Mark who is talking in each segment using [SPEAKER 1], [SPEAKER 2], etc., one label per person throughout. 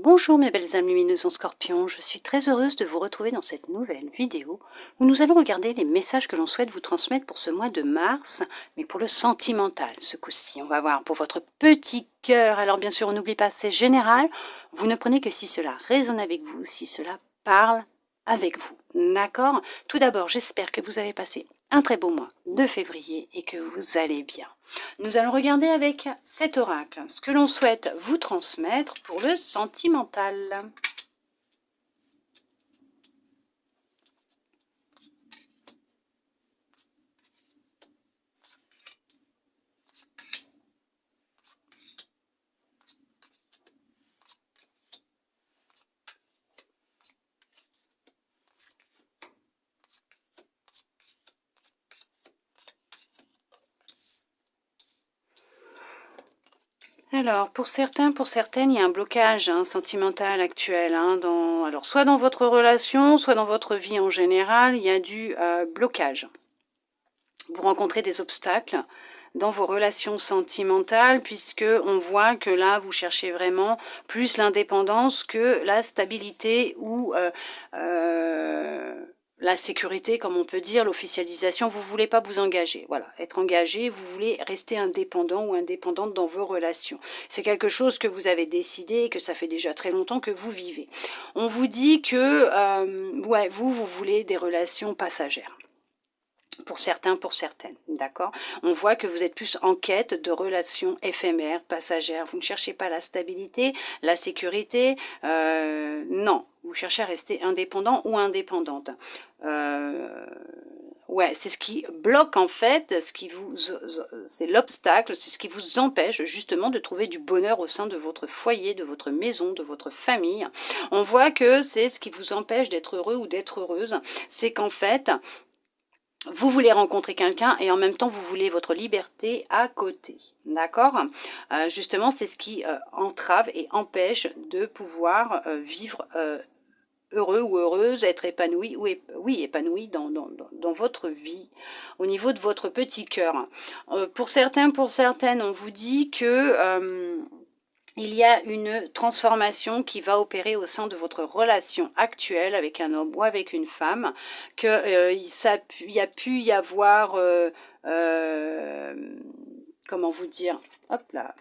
[SPEAKER 1] Bonjour mes belles âmes lumineuses en scorpion, je suis très heureuse de vous retrouver dans cette nouvelle vidéo où nous allons regarder les messages que l'on souhaite vous transmettre pour ce mois de mars, mais pour le sentimental ce coup-ci. On va voir pour votre petit cœur. Alors bien sûr, on n'oublie pas, c'est général, vous ne prenez que si cela résonne avec vous, si cela parle avec vous, d'accord? Tout d'abord, j'espère que vous avez passé un très beau mois de février et que vous allez bien. Nous allons regarder avec cet oracle ce que l'on souhaite vous transmettre pour le sentimental. Alors, pour certains, pour certaines, il y a un blocage sentimental actuel. Alors, soit dans votre relation, soit dans votre vie en général, il y a du blocage. Vous rencontrez des obstacles dans vos relations sentimentales, puisque on voit que là, vous cherchez vraiment plus l'indépendance que la stabilité ou la sécurité, comme on peut dire, l'officialisation. Vous ne voulez pas vous engager. Voilà, être engagé, vous voulez rester indépendant ou indépendante dans vos relations. C'est quelque chose que vous avez décidé et que ça fait déjà très longtemps que vous vivez. On vous dit que ouais, vous voulez des relations passagères. Pour certains, pour certaines, d'accord? On voit que vous êtes plus en quête de relations éphémères, passagères. Vous ne cherchez pas la stabilité, la sécurité. Non, vous cherchez à rester indépendant ou indépendante. Ouais, c'est ce qui bloque en fait, c'est l'obstacle, c'est ce qui vous empêche justement de trouver du bonheur au sein de votre foyer, de votre maison, de votre famille. On voit que c'est ce qui vous empêche d'être heureux ou d'être heureuse. C'est qu'en fait, vous voulez rencontrer quelqu'un et en même temps, vous voulez votre liberté à côté. D'accord? Justement, c'est ce qui entrave et empêche de pouvoir vivre heureux ou heureuse, être épanoui ou oui, épanoui dans votre vie, au niveau de votre petit cœur. Pour certains, pour certaines, on vous dit que il y a une transformation qui va opérer au sein de votre relation actuelle avec un homme ou avec une femme, que il a pu y avoir, comment vous dire, hop là,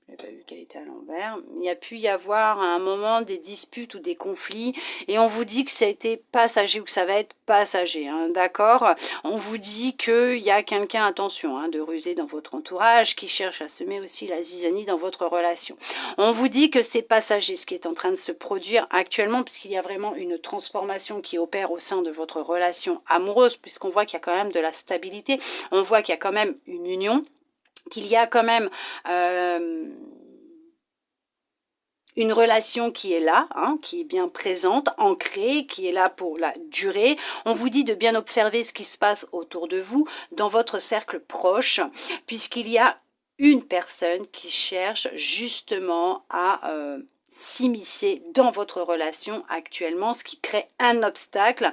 [SPEAKER 1] je n'ai pas vu qu'elle était à l'envers. Il y a pu y avoir à un moment des disputes ou des conflits et on vous dit que ça a été passager ou que ça va être passager, d'accord? On vous dit qu'il y a quelqu'un, attention, de rusé dans votre entourage qui cherche à semer aussi la zizanie dans votre relation. On vous dit que c'est passager ce qui est en train de se produire actuellement puisqu'il y a vraiment une transformation qui opère au sein de votre relation amoureuse puisqu'on voit qu'il y a quand même de la stabilité, on voit qu'il y a quand même une union, qu'il y a quand même une relation qui est là, qui est bien présente, ancrée, qui est là pour la durée. On vous dit de bien observer ce qui se passe autour de vous, dans votre cercle proche, puisqu'il y a une personne qui cherche justement à s'immiscer dans votre relation actuellement, ce qui crée un obstacle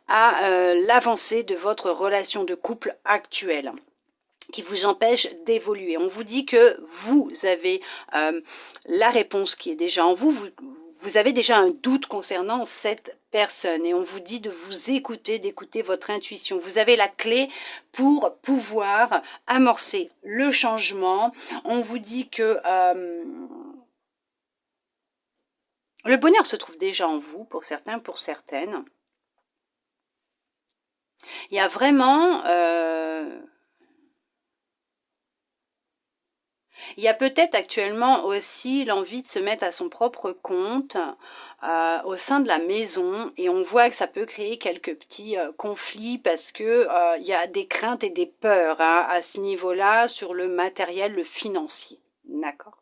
[SPEAKER 1] à l'avancée de votre relation de couple actuelle, qui vous empêche d'évoluer. On vous dit que vous avez la réponse qui est déjà en vous. Vous avez déjà un doute concernant cette personne et on vous dit de vous écouter, d'écouter votre intuition. Vous avez la clé pour pouvoir amorcer le changement. On vous dit que le bonheur se trouve déjà en vous, pour certains, pour certaines. Il y a vraiment... il y a peut-être actuellement aussi l'envie de se mettre à son propre compte au sein de la maison et on voit que ça peut créer quelques petits conflits parce que il y a des craintes et des peurs à ce niveau-là sur le matériel, le financier. D'accord?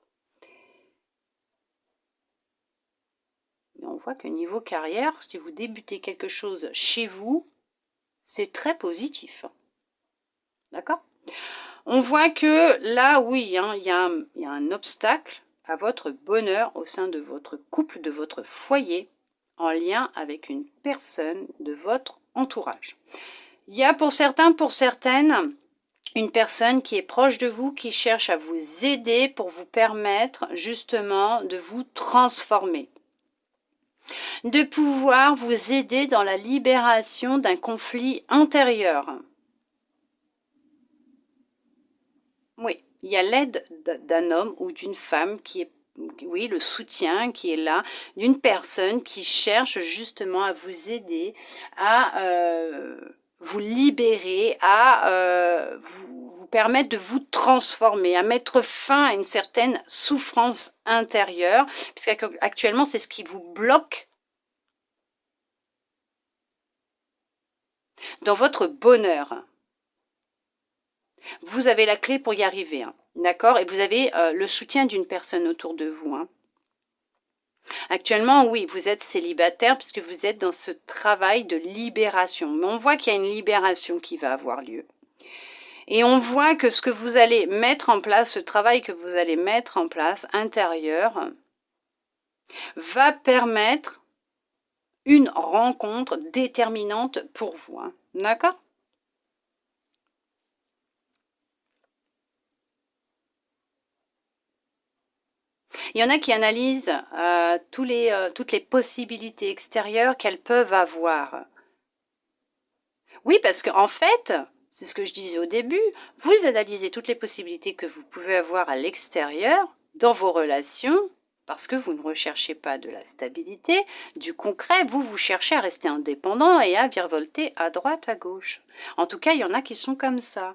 [SPEAKER 1] Mais on voit que niveau carrière, si vous débutez quelque chose chez vous, c'est très positif. D'accord? On voit que là, oui, il y a un obstacle à votre bonheur au sein de votre couple, de votre foyer, en lien avec une personne de votre entourage. Il y a pour certains, pour certaines, une personne qui est proche de vous, qui cherche à vous aider pour vous permettre justement de vous transformer. de pouvoir vous aider dans la libération d'un conflit intérieur. Oui, il y a l'aide d'un homme ou d'une femme qui est, oui, le soutien qui est là, d'une personne qui cherche justement à vous aider, à vous libérer, à vous permettre de vous transformer, à mettre fin à une certaine souffrance intérieure, puisqu'actuellement c'est ce qui vous bloque dans votre bonheur. Vous avez la clé pour y arriver, hein, d'accord? Et vous avez le soutien d'une personne autour de vous, hein. Actuellement, oui, vous êtes célibataire puisque vous êtes dans ce travail de libération. Mais on voit qu'il y a une libération qui va avoir lieu. Et on voit que ce que vous allez mettre en place, ce travail que vous allez mettre en place intérieur, va permettre une rencontre déterminante pour vous, hein. D'accord? Il y en a qui analysent toutes les possibilités extérieures qu'elles peuvent avoir. Oui, parce qu'en fait, c'est ce que je disais au début, vous analysez toutes les possibilités que vous pouvez avoir à l'extérieur, dans vos relations, parce que vous ne recherchez pas de la stabilité, du concret, vous cherchez à rester indépendant et à virevolter à droite, à gauche. En tout cas, il y en a qui sont comme ça.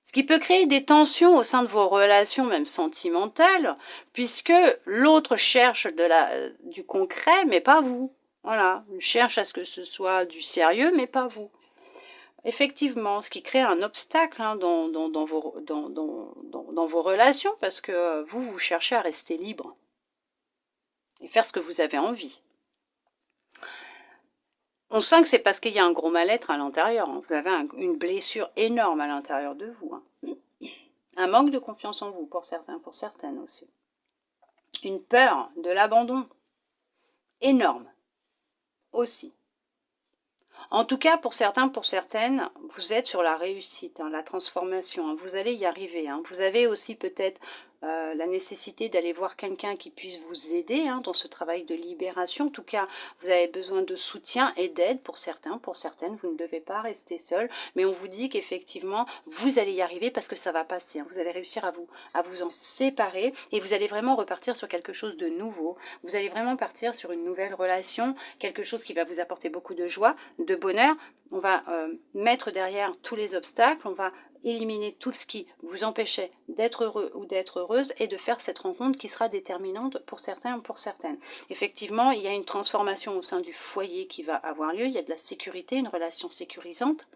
[SPEAKER 1] Ce qui peut créer des tensions au sein de vos relations, même sentimentales, puisque l'autre cherche du concret, mais pas vous. Voilà, il cherche à ce que ce soit du sérieux, mais pas vous. Effectivement, ce qui crée un obstacle, hein, dans vos relations, parce que vous cherchez à rester libre et faire ce que vous avez envie. On sent que c'est parce qu'il y a un gros mal-être à l'intérieur, hein. Vous avez une blessure énorme à l'intérieur de vous, hein. Un manque de confiance en vous pour certains, pour certaines aussi. Une peur de l'abandon énorme aussi. En tout cas, pour certains, pour certaines, vous êtes sur la réussite, hein, la transformation, hein. Vous allez y arriver, hein. Vous avez aussi peut-être la nécessité d'aller voir quelqu'un qui puisse vous aider, hein, dans ce travail de libération. En tout cas, vous avez besoin de soutien et d'aide pour certains, pour certaines. Vous ne devez pas rester seul, mais on vous dit qu'effectivement, vous allez y arriver parce que ça va passer, hein. Vous allez réussir à vous en séparer et vous allez vraiment repartir sur quelque chose de nouveau. Vous allez vraiment partir sur une nouvelle relation, quelque chose qui va vous apporter beaucoup de joie, de bonheur. On va mettre derrière tous les obstacles, on va éliminer tout ce qui vous empêchait d'être heureux ou d'être heureuse et de faire cette rencontre qui sera déterminante pour certains ou pour certaines. Effectivement, il y a une transformation au sein du foyer qui va avoir lieu, il y a de la sécurité, une relation sécurisante,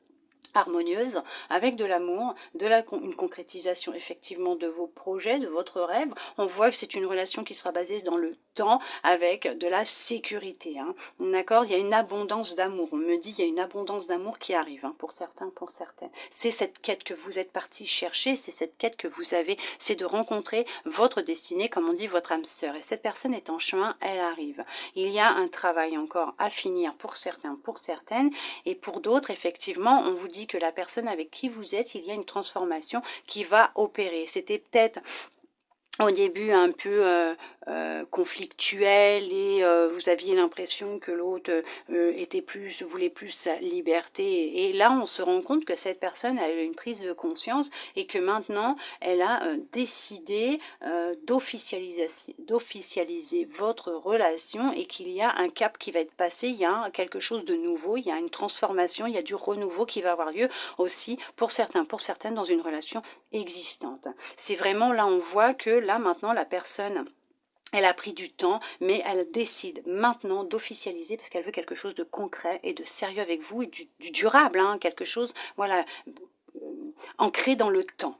[SPEAKER 1] harmonieuse, avec de l'amour, une concrétisation effectivement de vos projets, de votre rêve. On voit que c'est une relation qui sera basée dans le temps avec de la sécurité, hein. D'accord? Il y a une abondance d'amour. On me dit il y a une abondance d'amour qui arrive, hein, pour certains, pour certaines. C'est cette quête que vous êtes parti chercher, c'est cette quête que vous avez, c'est de rencontrer votre destinée, comme on dit, votre âme sœur. Et cette personne est en chemin, elle arrive. Il y a un travail encore à finir pour certains, pour certaines, et pour d'autres, effectivement, on vous dit que la personne avec qui vous êtes, il y a une transformation qui va opérer. C'était peut-être au début un peu conflictuel et vous aviez l'impression que l'autre voulait plus sa liberté. Et là, on se rend compte que cette personne a eu une prise de conscience et que maintenant, elle a décidé d'officialiser votre relation et qu'il y a un cap qui va être passé, il y a quelque chose de nouveau, il y a une transformation, il y a du renouveau qui va avoir lieu aussi pour certains, pour certaines dans une relation existante. C'est vraiment là, on voit que là maintenant la personne, elle a pris du temps, mais elle décide maintenant d'officialiser parce qu'elle veut quelque chose de concret et de sérieux avec vous et du durable, hein, quelque chose, voilà, ancré dans le temps.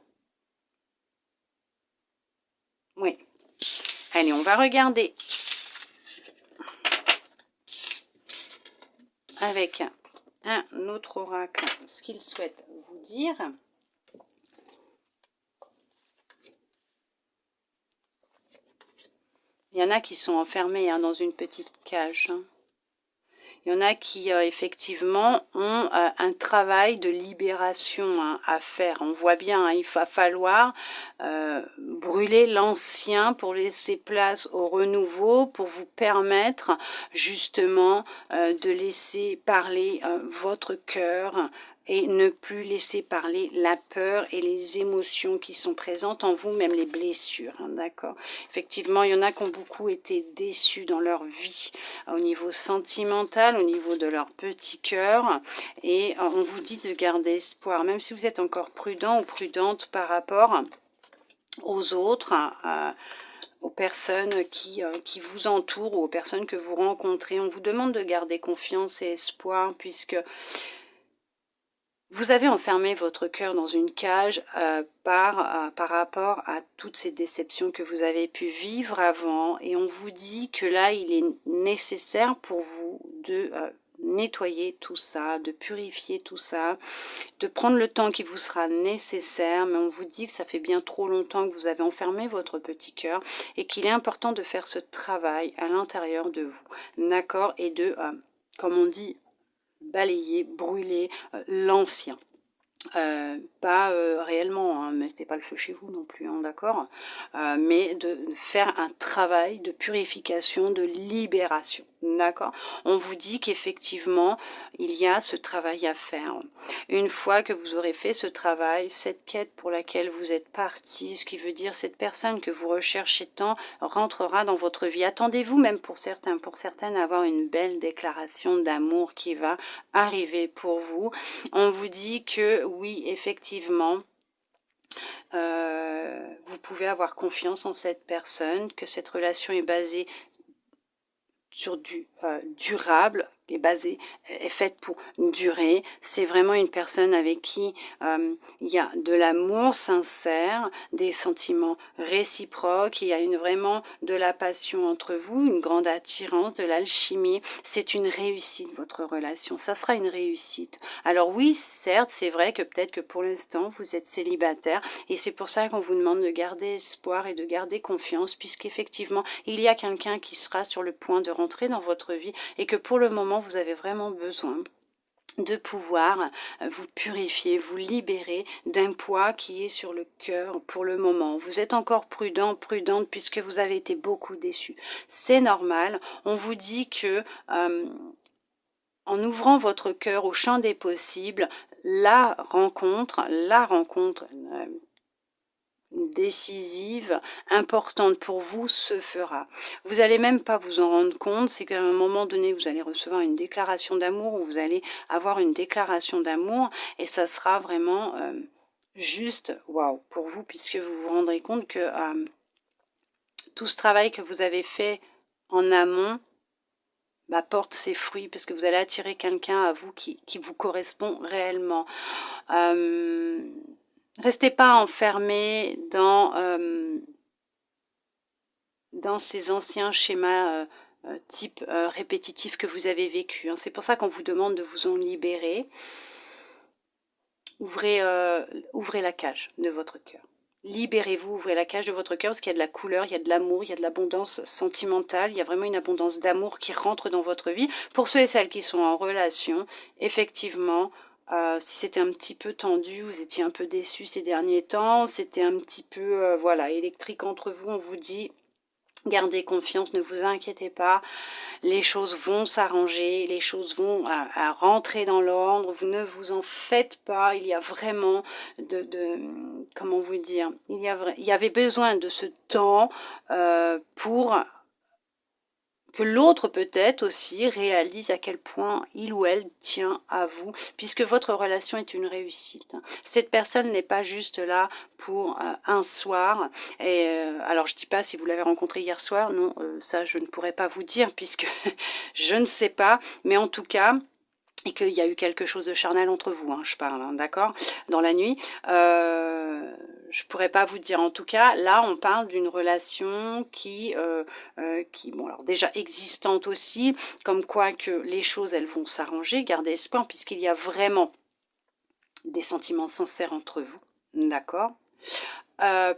[SPEAKER 1] Oui. Allez, on va regarder avec un autre oracle ce qu'il souhaite vous dire. Il y en a qui sont enfermés, hein, dans une petite cage, hein. Il y en a qui, effectivement, ont un travail de libération hein, à faire. On voit bien, hein, il va falloir brûler l'ancien pour laisser place au renouveau, pour vous permettre justement de laisser parler votre cœur, et ne plus laisser parler la peur et les émotions qui sont présentes en vous, même les blessures, hein, d'accord? Effectivement, il y en a qui ont beaucoup été déçus dans leur vie, au niveau sentimental, au niveau de leur petit cœur, et on vous dit de garder espoir, même si vous êtes encore prudent ou prudente par rapport aux autres, aux personnes qui vous entourent ou aux personnes que vous rencontrez. On vous demande de garder confiance et espoir, puisque vous avez enfermé votre cœur dans une cage par rapport à toutes ces déceptions que vous avez pu vivre avant. Et on vous dit que là, il est nécessaire pour vous de nettoyer tout ça, de purifier tout ça, de prendre le temps qui vous sera nécessaire. Mais on vous dit que ça fait bien trop longtemps que vous avez enfermé votre petit cœur et qu'il est important de faire ce travail à l'intérieur de vous. D'accord? Et de, comme on dit, balayer, brûler l'ancien. Pas réellement, hein, mettez pas le feu chez vous non plus, hein, d'accord, mais de faire un travail de purification, de libération, d'accord. On vous dit qu'effectivement, il y a ce travail à faire. Une fois que vous aurez fait ce travail, cette quête pour laquelle vous êtes parti, ce qui veut dire cette personne que vous recherchez tant, rentrera dans votre vie. Attendez-vous même pour certains, pour certaines, à avoir une belle déclaration d'amour qui va arriver pour vous. On vous dit que oui, effectivement, vous pouvez avoir confiance en cette personne, que cette relation est basée sur du durable, est faite pour durer. C'est vraiment une personne avec qui il y a de l'amour sincère, des sentiments réciproques, il y a vraiment de la passion entre vous, une grande attirance, de l'alchimie. C'est une réussite, votre relation, ça sera une réussite. Alors oui, certes, c'est vrai que peut-être que pour l'instant, vous êtes célibataire, et c'est pour ça qu'on vous demande de garder espoir et de garder confiance, puisqu'effectivement, il y a quelqu'un qui sera sur le point de rentrer dans votre vie, et que pour le moment, vous avez vraiment besoin de pouvoir vous purifier, vous libérer d'un poids qui est sur le cœur pour le moment. Vous êtes encore prudent, prudente, puisque vous avez été beaucoup déçu. C'est normal. On vous dit que en ouvrant votre cœur au champ des possibles, la rencontre décisive, importante pour vous, se fera. Vous n'allez même pas vous en rendre compte, c'est qu'à un moment donné, vous allez recevoir une déclaration d'amour, ou vous allez avoir une déclaration d'amour, et ça sera vraiment juste waouh pour vous, puisque vous vous rendrez compte que tout ce travail que vous avez fait en amont porte ses fruits, parce que vous allez attirer quelqu'un à vous qui vous correspond réellement. Restez pas enfermé dans ces anciens schémas type répétitifs que vous avez vécu. Hein. C'est pour ça qu'on vous demande de vous en libérer. Ouvrez la cage de votre cœur. Libérez-vous, ouvrez la cage de votre cœur, parce qu'il y a de la couleur, il y a de l'amour, il y a de l'abondance sentimentale, il y a vraiment une abondance d'amour qui rentre dans votre vie. Pour ceux et celles qui sont en relation, effectivement, si c'était un petit peu tendu, vous étiez un peu déçus ces derniers temps, c'était un petit peu voilà, électrique entre vous, on vous dit gardez confiance, ne vous inquiétez pas, les choses vont s'arranger, les choses vont à rentrer dans l'ordre, vous ne vous en faites pas, il y a vraiment comment vous dire, il y avait besoin de ce temps pour que l'autre peut-être aussi réalise à quel point il ou elle tient à vous, puisque votre relation est une réussite. Cette personne n'est pas juste là pour un soir, et alors je dis pas si vous l'avez rencontré hier soir, non, ça je ne pourrais pas vous dire, puisque je ne sais pas, mais en tout cas, et qu'il y a eu quelque chose de charnel entre vous, hein, je parle, hein, d'accord, dans la nuit, je pourrais pas vous dire. En tout cas, là, on parle d'une relation qui, bon, alors déjà existante aussi, comme quoi que les choses, elles vont s'arranger, gardez espoir, puisqu'il y a vraiment des sentiments sincères entre vous, d'accord.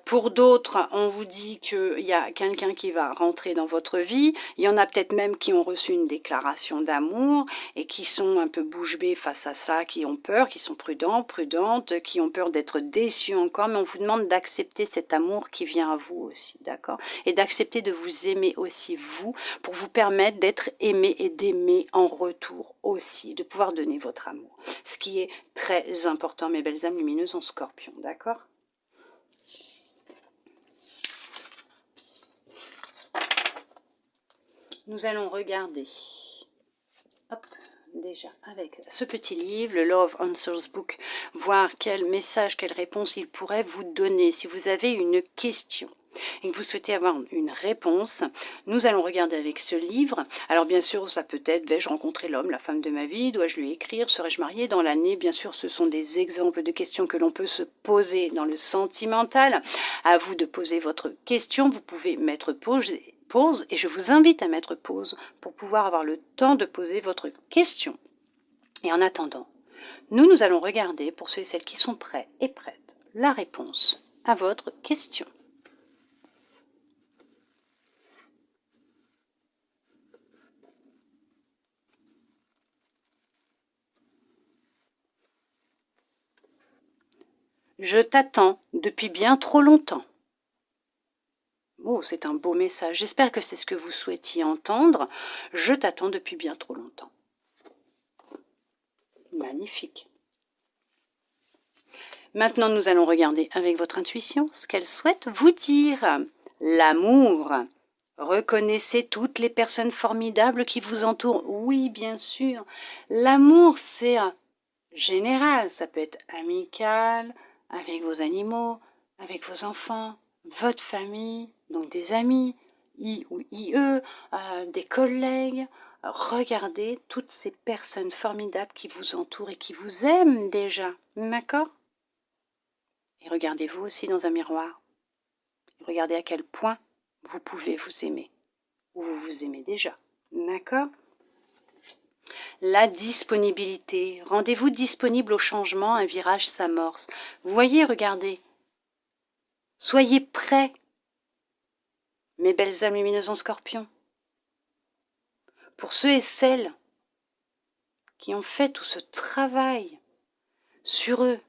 [SPEAKER 1] Pour d'autres, on vous dit qu'il y a quelqu'un qui va rentrer dans votre vie. Il y en a peut-être même qui ont reçu une déclaration d'amour et qui sont un peu bouche bée face à ça, qui ont peur, qui sont prudents, prudentes, qui ont peur d'être déçus encore. Mais on vous demande d'accepter cet amour qui vient à vous aussi, d'accord? Et d'accepter de vous aimer aussi, vous, pour vous permettre d'être aimé et d'aimer en retour aussi, de pouvoir donner votre amour. Ce qui est très important, mes belles âmes lumineuses en Scorpion, d'accord? Nous allons regarder, hop, déjà avec ce petit livre, le Love Answers Book, voir quel message, quelle réponse il pourrait vous donner. Si vous avez une question et que vous souhaitez avoir une réponse, nous allons regarder avec ce livre. Alors bien sûr, ça peut être, vais-je rencontrer l'homme, la femme de ma vie, dois-je lui écrire, serais-je mariée dans l'année? Bien sûr, ce sont des exemples de questions que l'on peut se poser dans le sentimental. À vous de poser votre question, vous pouvez mettre pause et je vous invite à mettre pause pour pouvoir avoir le temps de poser votre question. Et en attendant, nous allons regarder, pour ceux et celles qui sont prêts et prêtes, la réponse à votre question. Je t'attends depuis bien trop longtemps. Oh, c'est un beau message. J'espère que c'est ce que vous souhaitiez entendre. Je t'attends depuis bien trop longtemps. Magnifique. Maintenant, nous allons regarder avec votre intuition ce qu'elle souhaite vous dire. L'amour. Reconnaissez toutes les personnes formidables qui vous entourent. Oui, bien sûr. L'amour, c'est général. Ça peut être amical, avec vos animaux, avec vos enfants, votre famille, donc des amis, I ou IE, des collègues. Regardez toutes ces personnes formidables qui vous entourent et qui vous aiment déjà. D'accord? Et regardez-vous aussi dans un miroir. Regardez à quel point vous pouvez vous aimer. Ou vous vous aimez déjà. D'accord? La disponibilité. Rendez-vous disponible au changement, un virage s'amorce. Vous voyez, regardez. Soyez prêts, mes belles âmes lumineuses en Scorpion. Pour ceux et celles qui ont fait tout ce travail sur eux,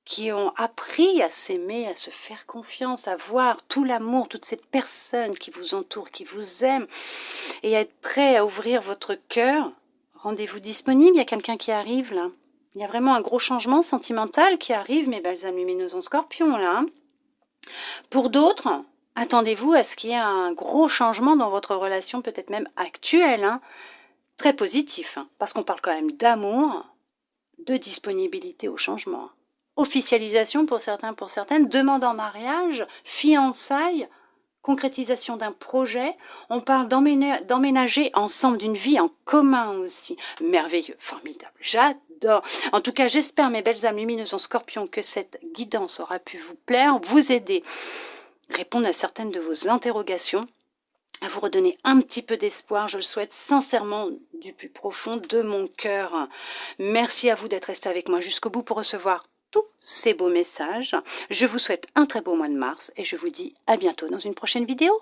[SPEAKER 1] qui ont appris à s'aimer, à se faire confiance, à voir tout l'amour, toutes ces personnes qui vous entourent, qui vous aiment, et à être prêts à ouvrir votre cœur. Rendez-vous disponible, il y a quelqu'un qui arrive là. Il y a vraiment un gros changement sentimental qui arrive, mes belles âmes lumineuses en Scorpion là. Pour d'autres, attendez-vous à ce qu'il y ait un gros changement dans votre relation, peut-être même actuelle, très positif, parce qu'on parle quand même d'amour, de disponibilité au changement. Officialisation pour certains, pour certaines, demande en mariage, fiançailles, concrétisation d'un projet. On parle d'emménager ensemble, d'une vie en commun aussi. Merveilleux, formidable, j'adore. En tout cas, j'espère, mes belles âmes lumineuses en Scorpion, que cette guidance aura pu vous plaire, vous aider, répondre à certaines de vos interrogations, à vous redonner un petit peu d'espoir. Je le souhaite sincèrement du plus profond de mon cœur. Merci à vous d'être resté avec moi jusqu'au bout pour recevoir tous ces beaux messages. Je vous souhaite un très beau mois de mars et je vous dis à bientôt dans une prochaine vidéo.